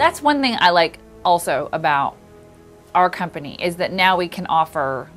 That's one thing I like also about our company, is that now we can offer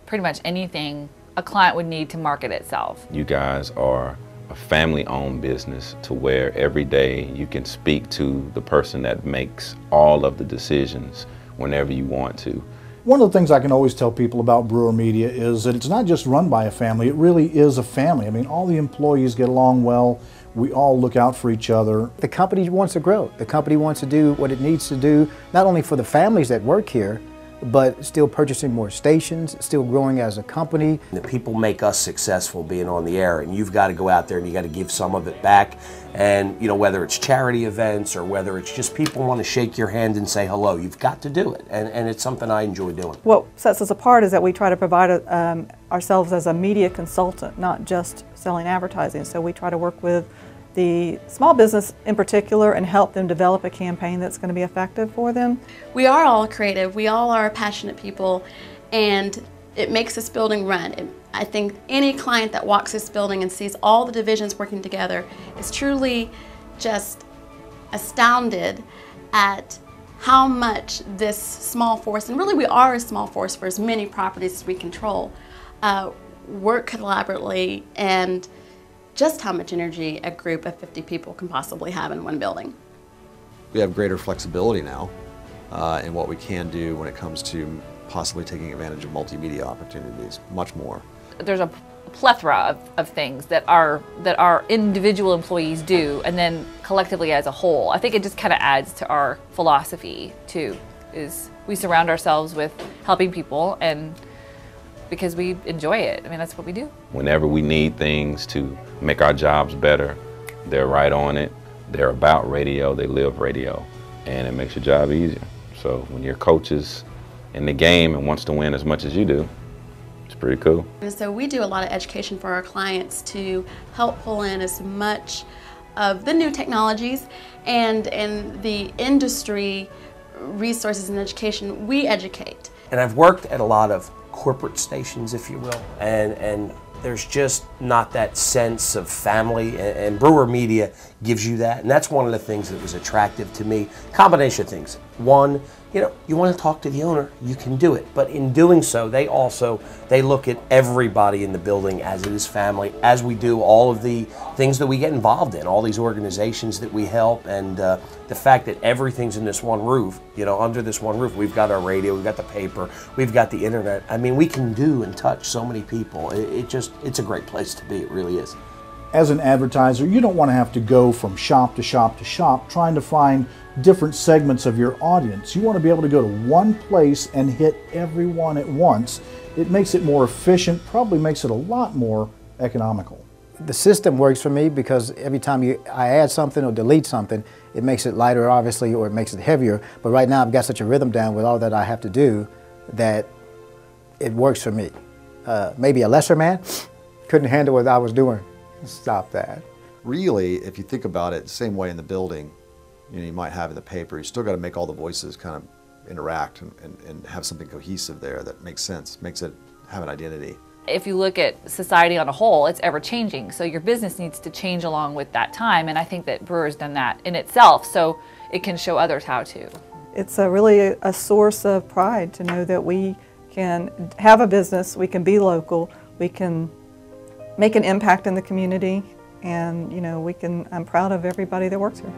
pretty much anything a client would need to market itself. You guys are a family-owned business to where every day you can speak to the person that makes all of the decisions whenever you want to. One of the things I can always tell people about Brewer Media is that it's not just run by a family, it really is a family. I mean, all the employees get along well, we all look out for each other. The company wants to grow. The company wants to do what it needs to do, not only for the families that work here, but still purchasing more stations, still growing as a company. The people make us successful being on the air, and you've got to go out there and you got to give some of it back. And you know, whether it's charity events or whether it's just people want to shake your hand and say hello, you've got to do it, and it's something I enjoy doing. What sets us apart is that we try to provide ourselves as a media consultant, not just selling advertising. So we try to work with the small business in particular and help them develop a campaign that's going to be effective for them. We are all creative, we all are passionate people, and it makes this building run. I think any client that walks this building and sees all the divisions working together is truly just astounded at how much this small force, and really we are a small force for as many properties as we control, work collaboratively, and just how much energy a group of 50 people can possibly have in one building. We have greater flexibility now in what we can do when it comes to possibly taking advantage of multimedia opportunities, much more. There's a plethora of things that our individual employees do, and then collectively as a whole. I think it just kind of adds to our philosophy too, is we surround ourselves with helping people, and because we enjoy it. I mean, that's what we do. Whenever we need things to make our jobs better, they're right on it. They're about radio, they live radio, and it makes your job easier. So when your coach is in the game and wants to win as much as you do, it's pretty cool. And so we do a lot of education for our clients to help pull in as much of the new technologies and the industry resources and education. We educate. And I've worked at a lot of corporate stations, if you will, and there's just not that sense of family, and Brewer Media gives you that, and that's one of the things that was attractive to me. Combination of things. One, you know, you want to talk to the owner, you can do it, but in doing so, they look at everybody in the building as it is family, as we do all of the things that we get involved in, all these organizations that we help, and the fact that everything's in this one roof, you know, under this one roof. We've got our radio, we've got the paper, we've got the internet. I mean, we can do and touch so many people. It's a great place to be, it really is. As an advertiser, you don't want to have to go from shop to shop to shop trying to find different segments of your audience. You want to be able to go to one place and hit everyone at once. It makes it more efficient, probably makes it a lot more economical. The system works for me because every time I add something or delete something, it makes it lighter, obviously, or it makes it heavier. But right now I've got such a rhythm down with all that I have to do that it works for me. Maybe a lesser man couldn't handle what I was doing. Stop that. Really, if you think about it, the same way in the building, you might have in the paper, you still got to make all the voices kind of interact and have something cohesive there that makes sense, makes it have an identity. If you look at society on a whole, it's ever changing, so your business needs to change along with that time, and I think that Brewer's done that in itself, so it can show others how to. It's really a source of pride to know that we can have a business, we can be local, we can make an impact in the community, and you know, I'm proud of everybody that works here.